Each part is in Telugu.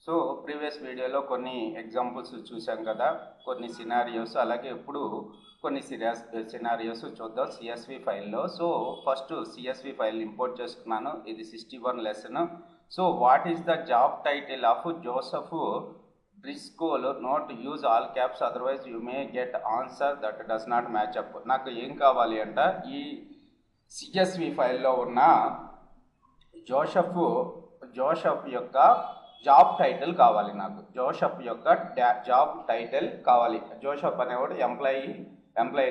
సో ప్రీవియస్ వీడియోలో కొన్ని ఎగ్జాంపుల్స్ చూసాం కదా, కొన్ని సినారియోస్, అలాగే ఇప్పుడు కొన్ని సినారియోస్ చూద్దాం సిఎస్వి ఫైల్లో. So first CSV file import చేసుకున్నాను. ఇది 61 lesson. So what is the job title of Joseph Driscoll? Note use all caps, otherwise you may get answer that does not match up. నాకు ఏం కావాలి అంట, ఈ సిఎస్వి ఫైల్లో ఉన్న జోసెఫ్ యొక్క జాబ్ టైటిల్ కావాలి. నాకు జోసెఫ్ యొక్క జాబ్ టైటిల్ కావాలి. జోసెఫ్ అనేవాడు ఎంప్లాయీ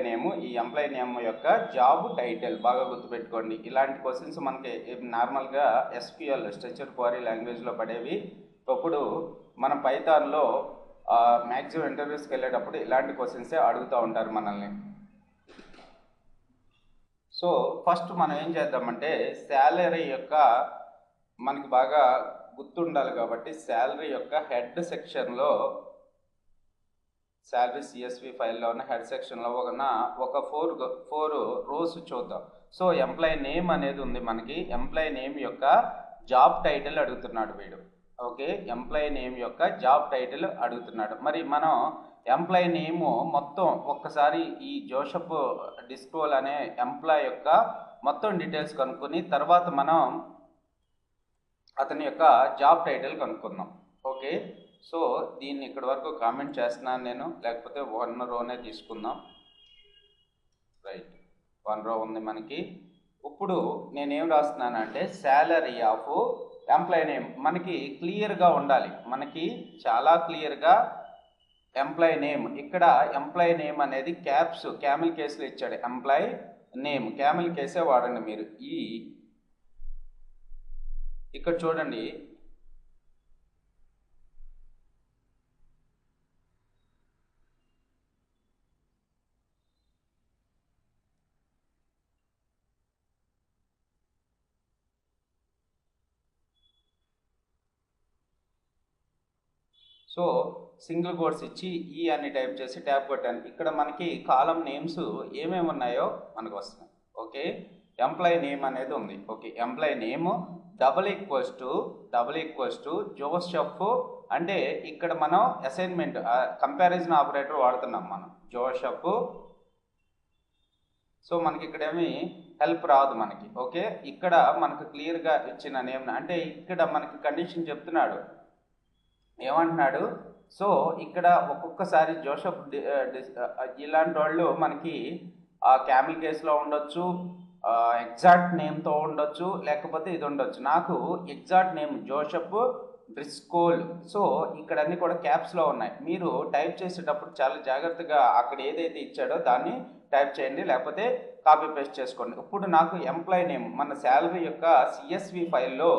నేమ్. ఈ ఎంప్లాయీ నేమ్ యొక్క జాబ్ టైటిల్ బాగా గుర్తుపెట్టుకోండి. ఇలాంటి క్వశ్చన్స్ మనకి నార్మల్గా ఎస్క్యూఎల్ స్ట్రక్చర్ క్వరీ లాంగ్వేజ్లో పడేవి. ఇప్పుడు మనం పైథాన్లో మ్యాక్సిమం ఇంటర్వ్యూస్కి వెళ్ళేటప్పుడు ఇలాంటి క్వశ్చన్సే అడుగుతూ ఉంటారు మనల్ని. సో ఫస్ట్ మనం ఏం చేద్దామంటే, శాలరీ యొక్క మనకి బాగా గుర్తుండాలి కాబట్టి శాలరీ యొక్క హెడ్ సెక్షన్లో, శాలరీ సిఎస్వి ఫైల్లో ఉన్న హెడ్ సెక్షన్లో ఒక ఫోర్ రోస్ చూద్దాం. సో ఎంప్లాయీ నేమ్ అనేది ఉంది మనకి. ఎంప్లాయీ నేమ్ యొక్క జాబ్ టైటిల్ అడుగుతున్నాడు వీడు. ఓకే, ఎంప్లాయీ నేమ్ యొక్క జాబ్ టైటిల్ అడుగుతున్నాడు. మరి మనం ఎంప్లాయీ నేము మొత్తం ఒక్కసారి ఈ జోసెఫ్ డిస్కోల్ అనే ఎంప్లాయీ యొక్క మొత్తం డీటెయిల్స్ కనుక్కొని తర్వాత మనం అతని యొక్క జాబ్ టైటిల్ కనుక్కుందాం. ఓకే, సో దీన్ని ఇక్కడి వరకు కామెంట్ చేస్తున్నాను నేను, లేకపోతే 1 రోనే తీసుకుందాం. రైట్, 1 రో ఉంది మనకి. ఇప్పుడు నేనేం రాస్తున్నానంటే, శాలరీ ఆఫ్ ఎంప్లాయీ నేమ్ మనకి క్లియర్గా ఉండాలి. మనకి చాలా క్లియర్గా ఎంప్లాయీ నేమ్, ఇక్కడ ఎంప్లాయీ నేమ్ అనేది క్యామిల్ కేసులో ఇచ్చాడు. ఎంప్లాయీ నేమ్ క్యామిల్ కేసే వాడండి మీరు. ఇక్కడ చూడండి, సో సింగిల్ కోట్స్ ఇచ్చి ఈ అని టైప్ చేసి ట్యాప్ కొట్టాను. ఇక్కడ మనకి కాలం నేమ్స్ ఏమేమి ఉన్నాయో మనకు వస్తున్నాయి. ఓకే, ఎంప్లాయీ నేమ్ అనేది ఉంది. Okay, employee name double equals to Joseph. అంటే ఇక్కడ మనం అసైన్మెంట్ కంపారిజన్ ఆపరేటర్ వాడుతున్నాం మనం, జోసెఫ్. సో మనకి ఇక్కడ ఏమి హెల్ప్ రాదు మనకి. ఓకే, ఇక్కడ మనకు క్లియర్గా ఇచ్చిన నేమ్, అంటే ఇక్కడ మనకి కండిషన్ చెప్తున్నాడు. ఏమంటున్నాడు, సో ఇక్కడ ఒక్కొక్కసారి జోసెఫ్ ఇలాంటి వాళ్ళు మనకి క్యామిల్ కేసులో ఉండొచ్చు, ఎగ్జాక్ట్ నేమ్తో ఉండొచ్చు, లేకపోతే ఇది ఉండొచ్చు. నాకు ఎగ్జాక్ట్ నేమ్ జోసెఫ్ బ్రిస్కోల్. సో ఇక్కడ అన్నీ కూడా క్యాప్స్లో ఉన్నాయి. మీరు టైప్ చేసేటప్పుడు చాలా జాగ్రత్తగా అక్కడ ఏదైతే ఇచ్చాడో దాన్ని టైప్ చేయండి, లేకపోతే కాపీ పేస్ట్ చేసుకోండి. ఇప్పుడు నాకు ఎంప్లాయీ నేమ్ మన శాలరీ యొక్క సిఎస్వి ఫైల్లో,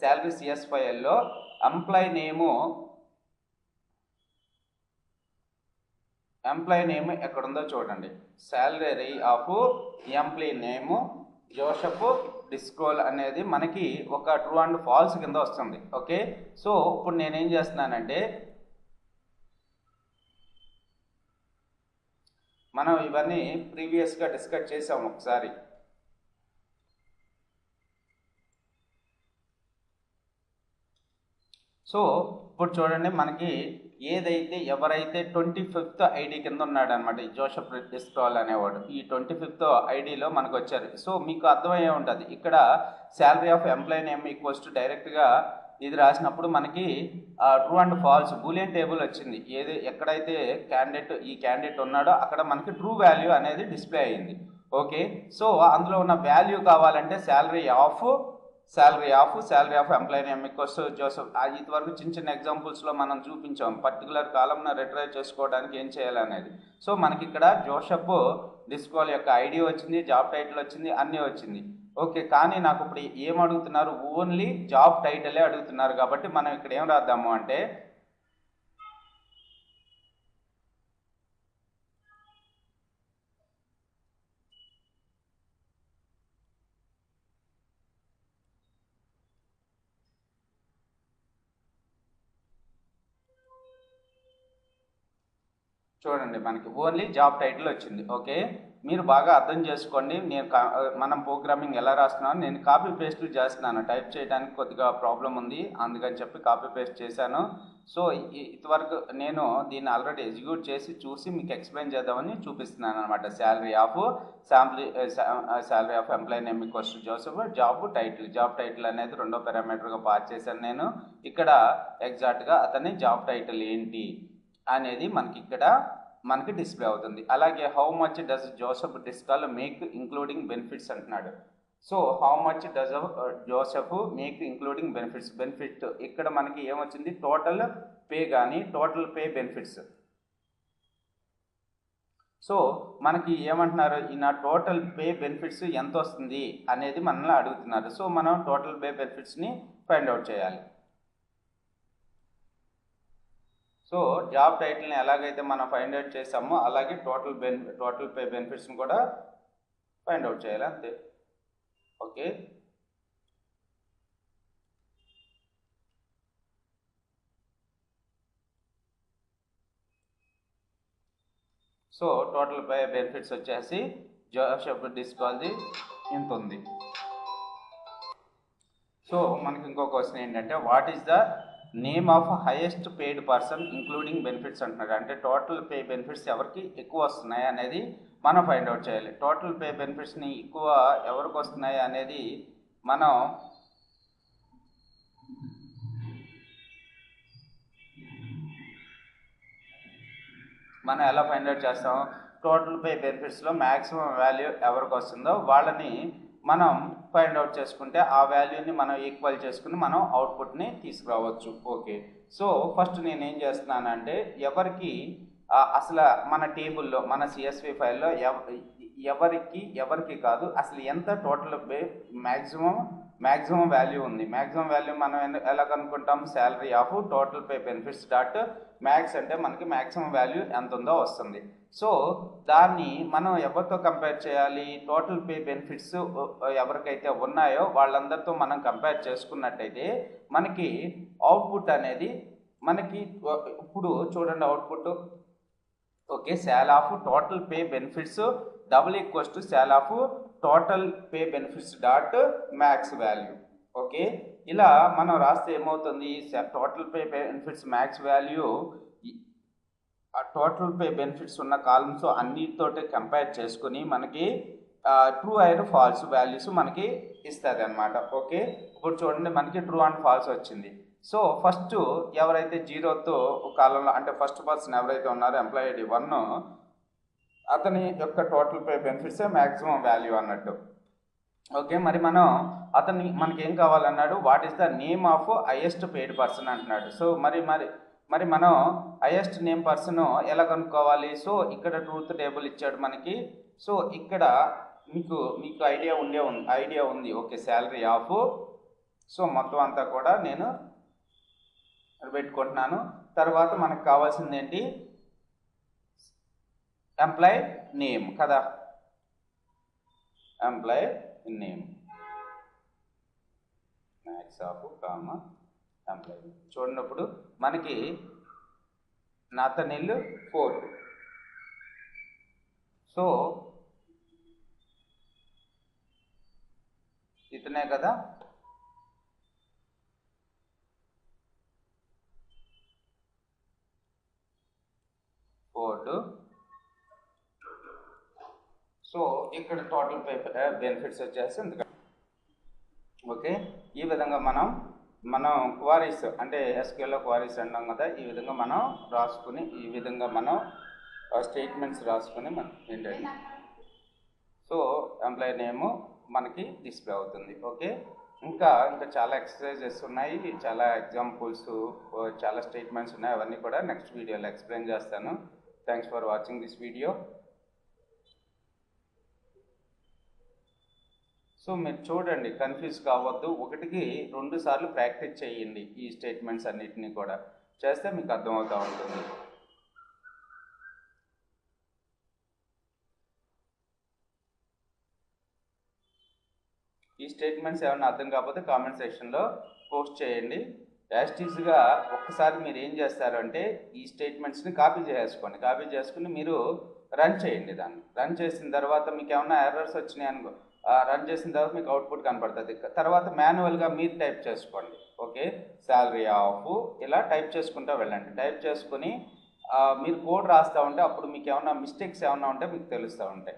శాలరీ సిఎస్ ఫైల్లో ఎంప్లాయీ నేమ్ ఎక్కడుందో చూడండి. Salary of employee name Joseph Driscoll అనేది మనకి ఒక ట్రూ అండ్ ఫాల్స్ కింద వస్తుంది. ఓకే, సో ఇప్పుడు నేనేం చేస్తున్నానంటే, మనం ఇవన్నీ ప్రీవియస్గా డిస్కస్ చేసాం ఒకసారి. సో ఇప్పుడు చూడండి, మనకి ఎవరైతే 25th ఐడి కింద ఉన్నాడు అనమాట ఈ జోసెఫ్ డిస్కోల్ అనేవాడు, ఈ 25th ఐడిలో మనకు వచ్చారు. సో మీకు అర్థమయ్యే ఉంటుంది, ఇక్కడ salary of employee name equals to డైరెక్ట్గా ఇది రాసినప్పుడు మనకి true and false boolean table వచ్చింది. ఎక్కడైతే ఈ క్యాండిడేట్ ఉన్నాడో అక్కడ మనకి ట్రూ వాల్యూ అనేది డిస్ప్లే అయ్యింది. ఓకే, సో అందులో ఉన్న వాల్యూ కావాలంటే salary of employee name equals Joseph. ఇది వరకు చిన్న ఎగ్జాంపుల్స్లో మనం చూపించాం పర్టికులర్ కాలంను రిట్రైవ్ చేసుకోవడానికి ఏం చేయాలనేది. సో మనకి ఇక్కడ జోసెఫ్ డిస్కోల్ యొక్క ఐడి వచ్చింది, జాబ్ టైటిల్ వచ్చింది, అన్నీ వచ్చింది. ఓకే, కానీ నాకు ఇప్పుడు ఏం అడుగుతున్నారు, ఓన్లీ జాబ్ టైటిలే అడుగుతున్నారు. కాబట్టి మనం ఇక్కడ ఏం రాద్దాము అంటే, చూడండి మనకి ఓన్లీ జాబ్ టైటిల్ వచ్చింది. ఓకే, మీరు బాగా అర్థం చేసుకోండి. మనం ప్రోగ్రామింగ్ ఎలా రాస్తున్నామో నేను కాపీ పేస్ట్ చేస్తున్నాను. టైప్ చేయడానికి కొద్దిగా ప్రాబ్లం ఉంది, అందుకని చెప్పి కాపీ పేస్ట్ చేశాను. సో ఇంతవరకు నేను దీన్ని ఆల్రెడీ ఎగ్జిక్యూట్ చేసి చూసి మీకు ఎక్స్ప్లెయిన్ చేద్దామని చూపిస్తున్నాను అనమాట. Salary of employee name equals to Joseph. Job title అనేది రెండో పారామీటర్గా పాస్ చేశాను నేను. ఇక్కడ ఎగ్జాక్ట్గా అతని జాబ్ టైటిల్ ఏంటి అనేది మనకి డిస్ప్లే అవుతుంది. అలాగే how much does Joseph Driscoll make including benefits అంటున్నాడు. So how much does Joseph make including benefit ఇక్కడ మనకి ఏమొచ్చింది, టోటల్ పే కానీ టోటల్ పే బెనిఫిట్స్. సో మనకి ఏమంటున్నారు, నా టోటల్ పే బెనిఫిట్స్ ఎంత వస్తుంది అనేది మనల్ని అడుగుతున్నారు. సో మనం టోటల్ పే బెనిఫిట్స్ని ఫైండ్ అవుట్ చేయాలి. సో జాబ్ టైటిల్ని ఎలాగైతే మనం ఫైండ్ అవుట్ చేసామో అలాగే టోటల్ పే బెనిఫిట్స్ని కూడా ఫైండ్ అవుట్ చేయాలి, అంతే. Okay, so total pay benefits వచ్చేసి జోసెఫ్ డిస్కాల్ది ఇంత ఉంది. సో మనకి ఇంకో క్వశ్చన్ ఏంటంటే, what is the name of highest paid person including benefits అంటున్నారు. అంటే టోటల్ పే బెనిఫిట్స్ ఎవరికి ఎక్కువ వస్తున్నాయి అనేది మనం ఫైండ్ అవుట్ చేయాలి. టోటల్ పే బెనిఫిట్స్ని ఎక్కువ ఎవరికి వస్తున్నాయి అనేది మనం ఎలా ఫైండ్ అవుట్ చేస్తాం, టోటల్ పే బెనిఫిట్స్లో మ్యాక్సిమం వాల్యూ ఎవరికి వస్తుందో వాళ్ళని మనం ఫైండ్ అవుట్ చేసుకుంటే ఆ వాల్యూని మనం ఈక్వల్ చేసుకుని మనం అవుట్పుట్ని తీసుకురావచ్చు. ఓకే, సో ఫస్ట్ నేను ఏం చేస్తున్నానంటే, అసలు మన టేబుల్లో మన సిఎస్వి ఫైల్లో ఎవరికి కాదు, అసలు ఎంత టోటల్ పే మ్యాక్సిమం వాల్యూ ఉంది. మ్యాక్సిమం వాల్యూ మనం ఎలా కనుక్కుంటాం, salary of total pay benefits dot max అంటే మనకి మ్యాక్సిమం వాల్యూ ఎంత ఉందో వస్తుంది. సో దాన్ని మనం ఎవరితో కంపేర్ చేయాలి, టోటల్ పే బెనిఫిట్స్ ఎవరికైతే ఉన్నాయో వాళ్ళందరితో మనం కంపేర్ చేసుకున్నట్టయితే మనకి అవుట్పుట్ అనేది మనకి ఇప్పుడు చూడండి output. Okay, sal of total pay benefits double equals to sal of total pay benefits dot max value. Okay, ఇలా మనం రాస్తే ఏమవుతుంది, total pay benefits max value ఆ టోటల్ పే బెనిఫిట్స్ ఉన్న కాలమ్స్ అన్నిటితోటి కంపేర్ చేసుకుని మనకి ట్రూ అండ్ ఫాల్స్ వాల్యూస్ మనకి ఇస్తుంది అనమాట. ఓకే, ఇప్పుడు చూడండి మనకి ట్రూ అండ్ ఫాల్స్ వచ్చింది. సో ఫస్ట్ ఎవరైతే జీరోతో కాలంలో అంటే ఫస్ట్ పర్సన్ ఎవరైతే ఉన్నారో ఎంప్లాయీ ఐడి 1, అతని యొక్క total pay benefits maximum value అన్నట్టు. ఓకే, మరి మనకి ఏం కావాలన్నాడు, what is the name of highest paid person అంటున్నాడు. సో మరి మనం హైయెస్ట్ నేమ్ పర్సన్ ఎలా కనుక్కోవాలి. సో ఇక్కడ ట్రూత్ టేబుల్ ఇచ్చాడు మనకి. సో ఇక్కడ మీకు ఐడియా ఉంది. ఓకే, శాలరీ ఆఫ్, సో మొత్తం అంతా కూడా నేను పెట్టుకుంటున్నాను. తర్వాత మనకు కావాల్సింది ఏంటి, ఎంప్లాయ్ నేమ్ కదా, employee name max of comma employee. చూడనప్పుడు మనకి నాతనెల్ 4, సో ఇతనే కదా. సో ఇక్కడ టోటల్ పే బెనిఫిట్స్ వచ్చేసి ఎందుకంటే ఓకే, ఈ విధంగా మనం క్వారీస్ అంటే ఎస్క్యూఎల్లో క్వారీస్ అంటాం కదా, ఈ విధంగా మనం రాసుకుని ఈ విధంగా మనం స్టేట్మెంట్స్ రాసుకుని మనం ఏంటంటే సో ఎంప్లాయీ నేమ్ మనకి డిస్ప్లే అవుతుంది. ఓకే, ఇంకా చాలా ఎక్సర్సైజెస్ ఉన్నాయి, చాలా ఎగ్జాంపుల్స్, చాలా స్టేట్మెంట్స్ ఉన్నాయి. అవన్నీ కూడా నెక్స్ట్ వీడియోలో ఎక్స్ప్లెయిన్ చేస్తాను. Thanks for watching this video. So మీరు చూడండి, కన్ఫ్యూజ్ కావద్దు. 1కి 2 సార్లు ప్రాక్టీస్ చేయండి. ఈ స్టేట్మెంట్స్ అన్నిటినీ కూడా చేస్తే మీకు అర్థమవుతూ ఉంటుంది. ఈ స్టేట్మెంట్స్ ఏమైనా అర్థం కాకపోతే కామెంట్ సెక్షన్లో పోస్ట్ చేయండి. యాస్టీస్గా ఒక్కసారి మీరు ఏం చేస్తారు అంటే ఈ స్టేట్మెంట్స్ని కాపీ చేసుకుని మీరు రన్ చేయండి. దాన్ని రన్ చేసిన తర్వాత మీకు ఏమైనా ఎర్రర్స్ వచ్చినాయి అనుకో, రన్ చేసిన తర్వాత మీకు అవుట్పుట్ కనపడుతుంది. తర్వాత మాన్యువల్గా మీరు టైప్ చేసుకోండి. ఓకే, శాలరీ ఆఫ్ ఇలా టైప్ చేసుకుంటూ వెళ్ళండి. టైప్ చేసుకుని మీరు కోడ్ రాస్తూ ఉంటే అప్పుడు మీకు ఏమైనా మిస్టేక్స్ ఏమైనా ఉంటే మీకు తెలుస్తూ ఉంటాయి.